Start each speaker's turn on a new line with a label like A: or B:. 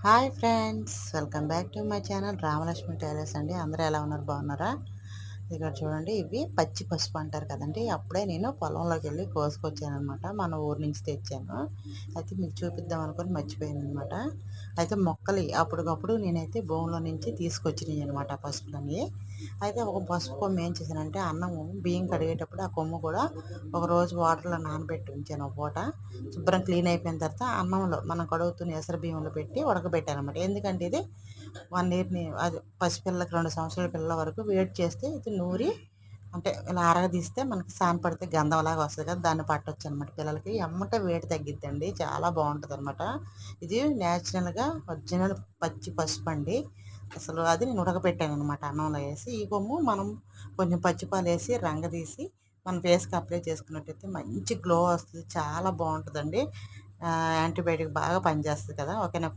A: Hi friends, welcome back to my channel Ramalakshmi tailors అండి. అందరూ ఎలా ఉన్నారు? బాగున్నారా? ఇక్కడ చూడండి, ఇవి పచ్చి పసుపు అంటారు కదండి. అప్పుడే నేను పొలంలోకి వెళ్ళి కోసుకొచ్చాను అనమాట. మన ఊరు నుంచి తెచ్చాను. అయితే మీకు చూపిద్దాం అనుకుని మర్చిపోయాను అనమాట. అయితే మొక్కలు అప్పటికప్పుడు నేనైతే భూమిలో నుంచి తీసుకొచ్చినాయి అనమాట పసుపులని. అయితే ఒక పసుపు కొమ్ము ఏం చేశానంటే, అన్నము బియ్యం కడిగేటప్పుడు ఆ కొమ్ము కూడా ఒక రోజు వాటర్లో నానబెట్టి ఉంచాను. ఒక పూట శుభ్రం క్లీన్ అయిపోయిన తర్వాత అన్నంలో మనం కడుగుతున్న ఎసరు బియ్యంలో పెట్టి ఉడకబెట్టాను అనమాట. ఎందుకంటే ఇది 1 ఇయర్‌ని అది పసిపిల్లలకి 2 సంవత్సరాల పిల్లల వరకు వేడి చేస్తే ఇది నూరి అంటే ఇలా అరగదీస్తే మనకి సానపడితే గంధంలాగా వస్తది కదా! దాన్ని పట్టొచ్చనమాట పిల్లలకి. ఎమ్మటే వేడి తగ్గిద్దండి. చాలా బావుంటదనమాట. ఇది నేచురల్‌గా ఒరిజినల్ పచ్చి పసుపండి. అసలు అది నేను ఉడకబెట్టాననమాట అన్నంలో ఏసి. ఈ కొమ్ము మనం కొంచెం పచ్చిపాలేసి రంగదీసి మన ఫేస్‌కి అప్లై చేసుకున్నట్టయితే మంచి గ్లో వస్తది. చాలా బావుంటదండి. యాంటీబయాటిక్ బాగా పనిచేస్తది కదా! ఓకేనా?